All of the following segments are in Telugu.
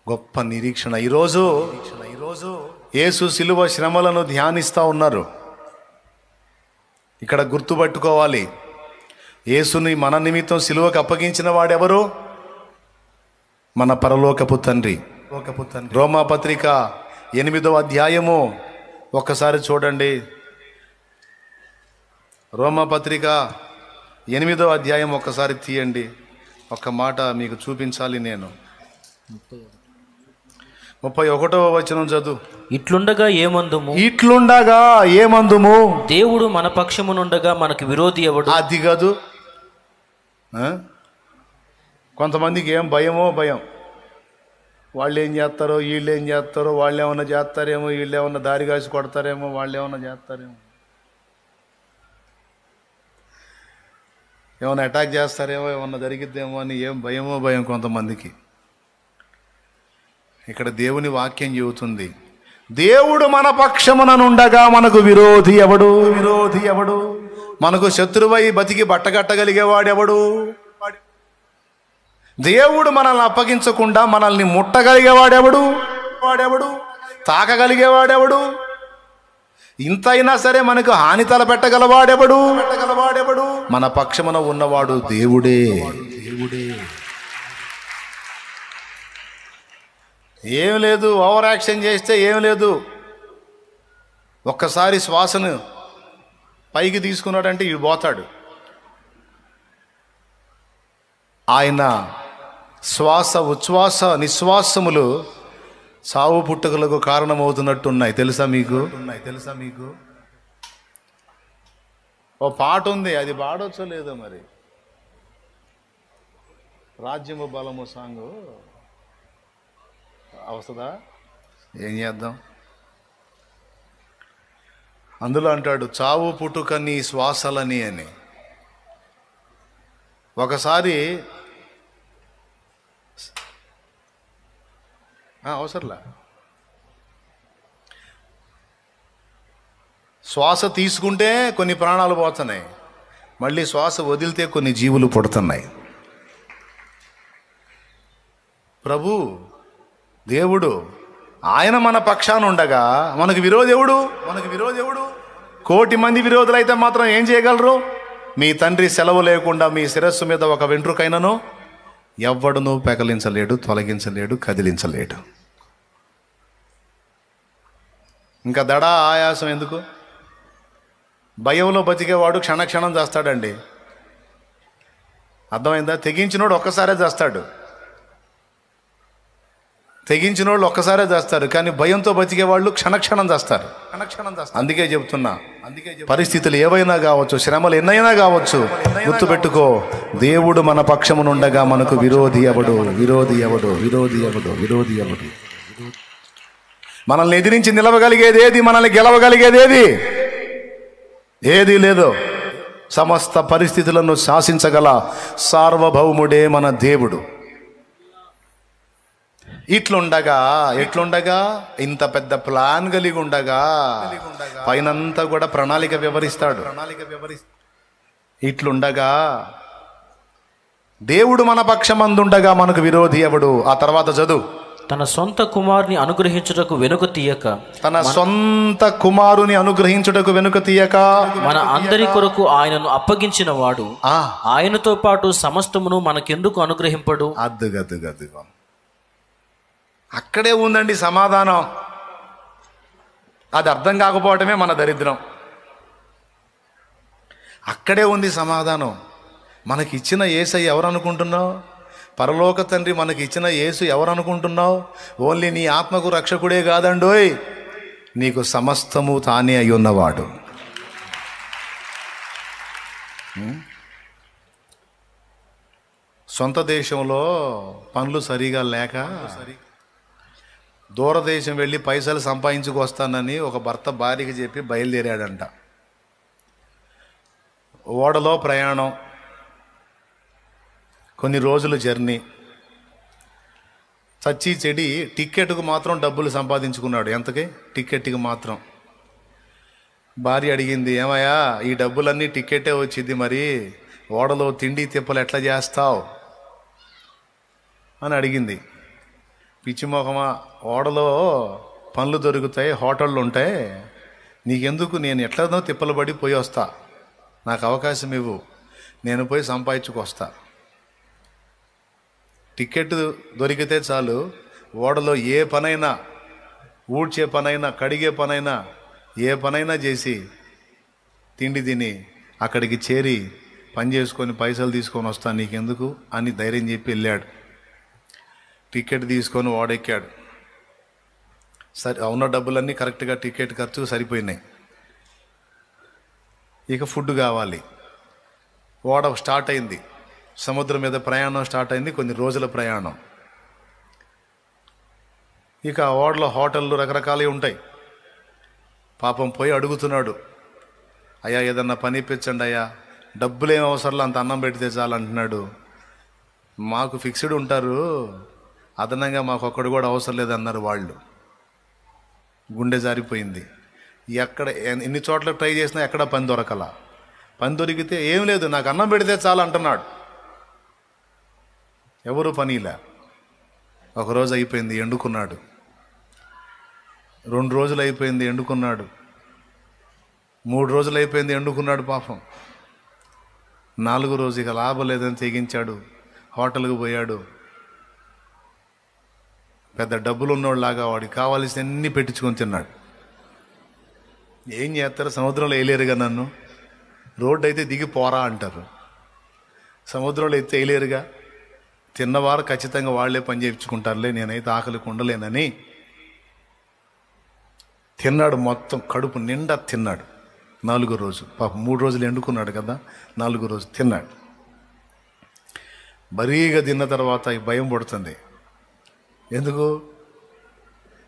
గొప్ప నిరీక్షణ. ఈరోజు యేసు శిలువ శ్రమలను ధ్యానిస్తూ ఉన్నారు. ఇక్కడ గుర్తుపట్టుకోవాలి, యేసుని మన నిమిత్తం శిలువకు అప్పగించిన వాడెవరు? మన పరలోకపు తండ్రి. రోమాపత్రిక 8వ అధ్యాయము ఒక్కసారి చూడండి. రోమాపత్రిక 8వ అధ్యాయం ఒక్కసారి తీయండి. ఒక్క మాట మీకు చూపించాలి నేను. 31వ వచనం చదువు. ఇట్లుండగా ఏమందుము దేవుడు మన పక్షమునుండగా మనకు విరోధి ఎవడు? అది కాదు. కొంతమందికి ఏం భయం. వాళ్ళు ఏం చేస్తారో, వీళ్ళు ఏం చేస్తారో, వాళ్ళు ఏమన్నా చేస్తారేమో, వీళ్ళు ఏమన్నా దారి కాసి కొడతారేమో, వాళ్ళు ఏమన్నా చేస్తారేమో, ఏమన్నా అటాక్ చేస్తారేమో, ఏమన్నా జరిగిద్దేమో అని ఏం భయం కొంతమందికి. ఇక్కడ దేవుని వాక్యం చెబుతుంది, దేవుడు మన పక్షముననుండగా మనకు విరోధి ఎవడు? మనకు శత్రువై బతికి బట్టగట్టగలిగేవాడెవడు? దేవుడు మనల్ని అప్పగించకుండా మనల్ని ముట్టగలిగేవాడెవడు? తాకగలిగేవాడెవడు? ఇంతైనా సరే మనకు హాని తలపెట్టగలవాడెవడు? మన పక్షమున ఉన్నవాడు దేవుడే. ఏం లేదు, ఓవర్ యాక్షన్ చేస్తే ఏం లేదు. ఒక్కసారి శ్వాసను పైకి తీసుకున్నాడంటే ఇడు పోతాడు. ఆయన శ్వాస ఉచ్ఛ్వాస నిశ్వాసములు సావు పుట్టుకలకు కారణమవుతున్నట్టున్నాయి. తెలుసా మీకు? ఓ పాట ఉంది, అది పాడొచ్చో లేదో మరి. రాజ్యము బలము సాంగు వస్తుందా? ఏం చేద్దాం. అందులో అంటాడు, చావు పుట్టుక నీ శ్వాసలని అని. ఒకసారి అవసరంలా శ్వాస తీసుకుంటే కొన్ని ప్రాణాలు పోతున్నాయి, మళ్ళీ శ్వాస వదిలితే కొన్ని జీవులు పుడుతున్నాయి. ప్రభు దేవుడు ఆయన మన పక్షాన ఉండగా మనకు విరోధెవడు? కోటి మంది విరోధులైతే మాత్రం ఏం చేయగలరు? మీ తండ్రి సెలవు లేకుండా మీ శిరస్సు మీద ఒక వెంట్రుకైనను ఎవ్వడును పెకలించలేడు, తొలగించలేడు, కదిలించలేడు. ఇంకా దడా ఆయాసం ఎందుకు? భయంలో బతికేవాడు క్షణక్షణం చేస్తాడండి. అర్థమైందా? తెగించినోడు ఒక్కసారే చేస్తాడు, ఒక్కసారే చేస్తారు. కానీ భయంతో బతికే వాళ్ళు క్షణక్షణం చేస్తారు. అందుకే చెప్తున్నా, పరిస్థితులు ఏవైనా కావచ్చు, శ్రమలు ఎన్నైనా కావచ్చు, గుర్తుపెట్టుకో, దేవుడు మన పక్షమునుండగా మనకు విరోధి ఎవడు? మనల్ని ఎదిరించి నిలవగలిగేది ఏది? మనల్ని గెలవగలిగేది ఏది లేదు. సమస్త పరిస్థితులను శాసించగల సార్వభౌముడే మన దేవుడు. ఎట్లుండగా ఇంత పెద్ద ప్లాన్ కలిగి ఉండగా పైనంతా కూడా ప్రణాళిక వివరిస్తాడు. ఇట్లుండగా దేవుడు మన పక్షమందుండగా మనకు విరోధి ఎవడు? ఆ తర్వాత చదువు. తన సొంత కుమారుని అనుగ్రహించుటకు వెనుక తీయక మన అందరి కొరకు ఆయనను అప్పగించిన వాడు ఆయనతో పాటు సమస్తమును మనకెందుకు అనుగ్రహింపడు? అద్దుగద్దుగద్దుగా అక్కడే ఉందండి సమాధానం. అది అర్థం కాకపోవటమే మన దరిద్రం. అక్కడే ఉంది సమాధానం. మనకిచ్చిన యేసయ్య ఎవరు అనుకుంటున్నావు? పరలోక తండ్రి మనకిచ్చిన యేసు ఎవరు అనుకుంటున్నావు? ఓన్లీ నీ ఆత్మకు రక్షకుడే కాదండోయ్, నీకు సమస్తము తానే అయి ఉన్నవాడు. సొంత దేశంలో పనులు సరిగా లేక దూరదేశం వెళ్ళి పైసలు సంపాదించుకొస్తానని ఒక భర్త భార్యకి చెప్పి బయలుదేరాడంట. ఓడలో ప్రయాణం, కొన్ని రోజులు జర్నీ, చచ్చి చెడి టిక్కెట్కు మాత్రం డబ్బులు సంపాదించుకున్నాడు. ఎంతకి? టిక్కెట్కి మాత్రం. భార్య అడిగింది, ఏమయ్యా ఈ డబ్బులన్నీ టిక్కెట్టే వచ్చింది, మరి ఓడలో తిండి తిప్పలు ఎట్లా చేస్తావు అని అడిగింది. పిచ్చి మొహమా, ఓడలో పనులు దొరుకుతాయి, హోటళ్ళు ఉంటాయి, నీకెందుకు, నేను ఎట్లనో తిప్పలు పడి పోయి వస్తా, నాకు అవకాశం ఇవ్వు, నేను పోయి సంపాదించుకొస్తా. టికెట్ దొరికితే చాలు, ఓడలో ఏ పనైనా, ఊడ్చే పనైనా, కడిగే పనైనా, ఏ పనైనా చేసి తిండి తిని అక్కడికి చేరి పని చేసుకొని పైసలు తీసుకొని వస్తాను, నీకెందుకు అని ధైర్యం చెప్పి వెళ్ళాడు. టికెట్ తీసుకొని ఓడెక్కాడు. ఉన్న డబ్బులన్నీ కరెక్ట్గా టికెట్ ఖర్చు సరిపోయినాయి. ఇక ఫుడ్ కావాలి. ఓడ స్టార్ట్ అయింది, సముద్రం మీద ప్రయాణం స్టార్ట్ అయింది, కొన్ని రోజుల ప్రయాణం. ఇక ఓడలో హోటళ్ళు రకరకాలవి ఉంటాయి. పాపం పోయి అడుగుతున్నాడు, అయ్యా ఏదన్నా పని ఇప్పించండి అయ్యా, డబ్బులేం అవసరంలో అంత అన్నం పెడితే చాలు అంటున్నాడు. మాకు ఫిక్స్డ్ ఉంటారు, అదనంగా మాకు ఒక్కడు కూడా అవసరం లేదన్నారు వాళ్ళు. గుండె జారిపోయింది. ఎక్కడ ఎన్ని చోట్ల ట్రై చేసినా ఎక్కడ పని దొరకలా. పని దొరికితే ఏం లేదు, నాకు అన్నం పెడితే చాలు అంటున్నాడు. ఎవరు పనిలే. ఒకరోజు అయిపోయింది, ఎండుకున్నాడు. 2 రోజులు అయిపోయింది, ఎండుకున్నాడు. 3 రోజులు అయిపోయింది, ఎండుకున్నాడు పాపం. 4వ రోజు ఇక లాభం లేదని తెగించాడు, హోటల్కి పోయాడు. పెద్ద డబ్బులు ఉన్నోళ్ళలాగా వాడికి కావాల్సిన అన్ని పెట్టించుకొని తిన్నాడు. ఏం చేస్తారు, సముద్రంలో వేయలేరుగా నన్ను, రోడ్డు అయితే దిగి పోరా అంటారు, సముద్రంలో అయితే వేయలేరుగా, తిన్నవారు ఖచ్చితంగా వాళ్లే పని చేయించుకుంటారులే, నేనైతే ఆకలికి ఉండలేనని తిన్నాడు. మొత్తం కడుపు నిండా తిన్నాడు. 4వ రోజు పాపం 3 రోజులు ఎండుకున్నాడు కదా, 4వ రోజు తిన్నాడు. బరీగా తిన్న తర్వాత భయం పడుతుంది. ఎందుకు,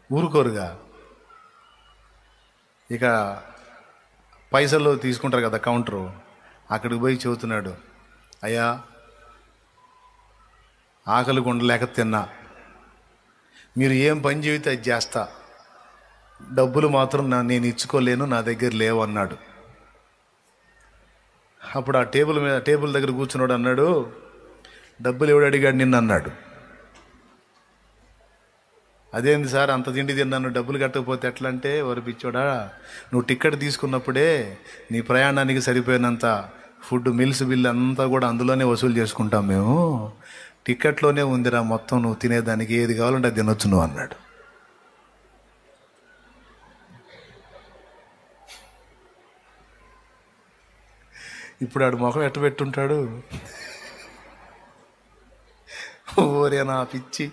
ఊరుకోరుగా. ఇక పైసలు తీసుకుంటారు కదా కౌంటరు, అక్కడికి పోయి చెబుతున్నాడు, అయ్యా ఆకలికి ఉండలేక తిన్నా, మీరు ఏం పని చెబితే అది చేస్తా, డబ్బులు మాత్రం నేను ఇచ్చుకోలేను, నా దగ్గర లేవు అన్నాడు. అప్పుడు ఆ టేబుల్ దగ్గర కూర్చున్నాడు అన్నాడు, డబ్బులు ఎవడు అడిగాడు నిన్ను అన్నాడు. అదేంది సార్ అంత తిండి తిన్నాను, డబ్బులు కట్టకపోతే ఎట్లా అంటే, వారు పిచ్చోడా, నువ్వు టికెట్ తీసుకున్నప్పుడే నీ ప్రయాణానికి సరిపోయినంత ఫుడ్ మిల్స్ బిల్ అంతా కూడా అందులోనే వసూలు చేసుకుంటాం మేము, టికెట్లోనే ఉందిరా మొత్తం, నువ్వు తినేదానికి ఏది కావాలంటే అది తినొచ్చు నువ్వు అన్నాడు. ఇప్పుడు ఆడు ముఖం ఎట్ట పెట్టుంటాడు, ఓరే నా పిచ్చి,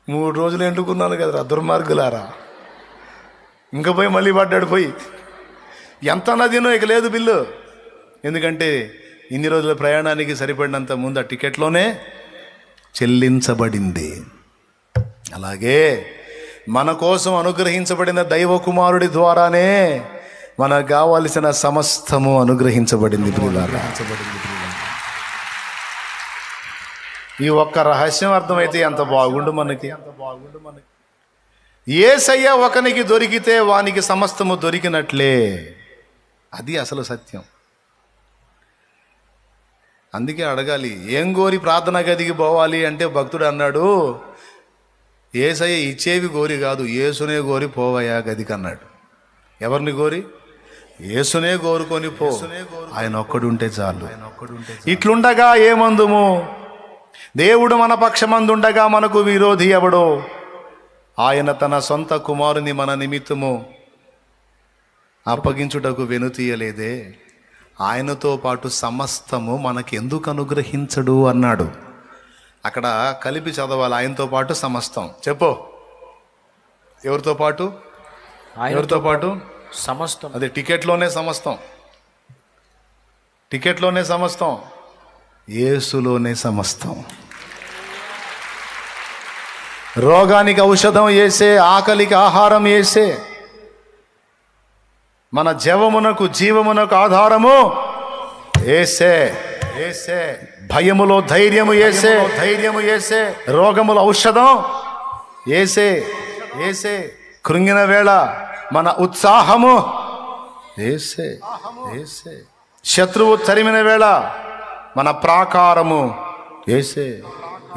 3 రోజులు ఎండుకున్నాను కదరా దుర్మార్గులారా, ఇంకా పోయి మళ్ళీ పడ్డాడు. పోయి ఎంత అన్నా తినో, ఇక లేదు బిల్లు, ఎందుకంటే ఇన్ని రోజుల ప్రయాణానికి సరిపడినంత ముందు ఆ టికెట్లోనే చెల్లించబడింది. అలాగే మన కోసం అనుగ్రహించబడిన దైవ కుమారుడి ద్వారానే మనకు కావలసిన సమస్తము అనుగ్రహించబడింది. ఈ ఒక్క రహస్యం అర్థమైతే ఎంత బాగుండు మనకి. యేసయ్య ఒకనికి దొరికితే వానికి సమస్తము దొరికినట్లే. అది అసలు సత్యం. అందుకే అడగాలి, ఏం గోరి ప్రార్థనా గదికి పోవాలి అంటే భక్తుడు అన్నాడు, యేసయ్య ఇచ్చేవి గోరి కాదు, యేసునే గోరి పోవయ్యా గదికి అన్నాడు. ఎవరిని గోరి? యేసునే గోరుకొని పో, ఆయన ఒక్కడుంటే చాలు. ఇట్లుండగా ఏమందుము, దేవుడు మన పక్షమందుండగా మనకు విరోధి ఎవడో, ఆయన తన సొంత కుమారుని మన నిమిత్తము అప్పగించుటకు వెనుతీయలేదే, ఆయనతో పాటు సమస్తము మనకెందుకు అనుగ్రహించడు అన్నాడు. అక్కడ కలిపి చదవాలి, ఆయనతో పాటు సమస్తం. చెప్పు, ఎవరితో పాటు? ఎవరితో పాటు? సమస్తం. అదే టికెట్లోనే సమస్తం, టికెట్లోనే సమస్తం, యేసులోనే సమస్తం. రోగానికి ఔషధం యేసే, ఆకలికి ఆహారం యేసే, మన జీవమునకు జీవమునకు ఆధారము యేసే. యేసే భయములో ధైర్యము యేసే, ధైర్యము యేసే. రోగముల ఔషధం యేసే, యేసే. కృంగిన వేళ మన ఉత్సాహము యేసే, యేసే. శత్రువు తరిమిన వేళ మన ప్రాకారము యేసే,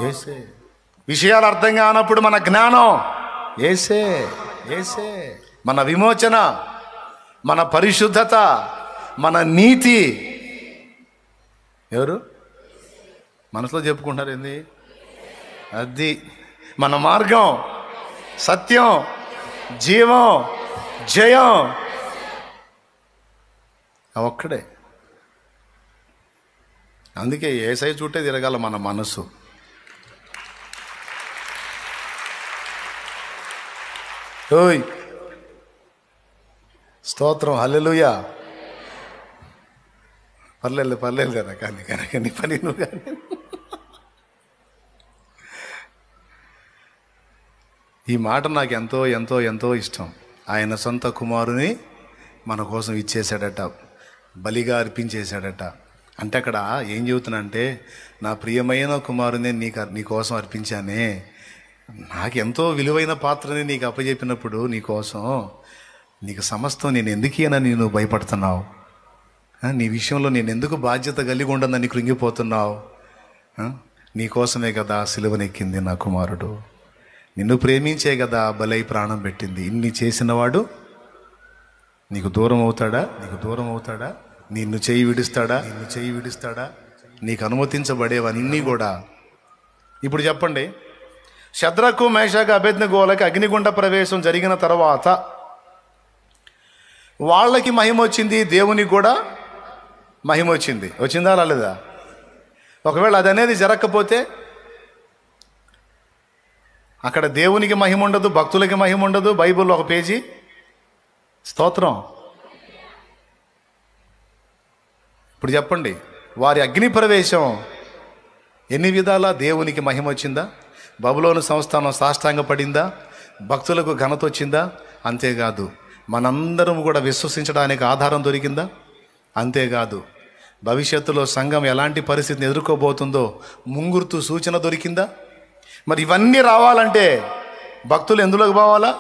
యేసే. విషయాలు అర్థం కానప్పుడు మన జ్ఞానం యేసే, యేసే. మన విమోచన, మన పరిశుద్ధత, మన నీతి ఎవరు? మనసులో చెప్పుకుంటారు ఏంది? అది మన మార్గం, సత్యం, జీవం, జయం ఒక్కడే. అందుకే యేసయ్య చుట్టే తిరగాల మన మనసు. ఓయ్ స్తోత్రం, హల్లెలూయా. పర్లేదు కదా, కానీ నీ పని నువ్వు కానీ. ఈ మాట నాకు ఎంతో ఎంతో ఎంతో ఇష్టం. ఆయన సొంత కుమారుని మన కోసం ఇచ్చేశాడట, బలిగా అర్పించేశాడట. అంటే అక్కడ ఏం చెబుతున్నా, నా ప్రియమైన కుమారుని నీ కోసం అర్పించానే, నాకెంతో విలువైన పాత్రని నీకు అప్పచెప్పినప్పుడు నీకోసం, నీకు సమస్తం నేను ఎందుకేనని నువ్వు భయపడుతున్నావు? నీ విషయంలో నేను ఎందుకు బాధ్యత కలిగి ఉండనని కృంగిపోతున్నావు? నీకోసమే కదా సిలువనెక్కింది నా కుమారుడు. నిన్ను ప్రేమించే కదా బలై ప్రాణం పెట్టింది. ఇన్ని చేసినవాడు నీకు దూరం అవుతాడా? నిన్ను చేయి విడుస్తాడా? నీకు అనుమతించబడేవన్నీ కూడా. ఇప్పుడు చెప్పండి, శద్రకు, మేషాకు, అబేద్నెగోలకి అగ్నిగుండ ప్రవేశం జరిగిన తర్వాత వాళ్ళకి మహిమ వచ్చింది, దేవునికి కూడా మహిమ వచ్చింది. వచ్చిందా రాలేదా? ఒకవేళ అది అనేది జరగకపోతే అక్కడ దేవునికి మహిమ ఉండదు, భక్తులకి మహిమ ఉండదు. బైబిల్లో ఒక పేజీ. స్తోత్రం. ఇప్పుడు చెప్పండి, వారి అగ్ని ప్రవేశం ఎన్ని విధాలా దేవునికి మహిమ వచ్చిందా? బబులోను సంస్థానం సాష్టాంగపడిందా? భక్తులకు ఘనత వచ్చిందా? అంతేకాదు, మనందరం కూడా విశ్వసించడానికి ఆధారం దొరికిందా? అంతేకాదు, భవిష్యత్తులో సంఘం ఎలాంటి పరిస్థితిని ఎదుర్కోబోతుందో ముంగుర్తు సూచన దొరికిందా? మరి ఇవన్నీ రావాలంటే భక్తులు ఎందులోకి పోవాలా?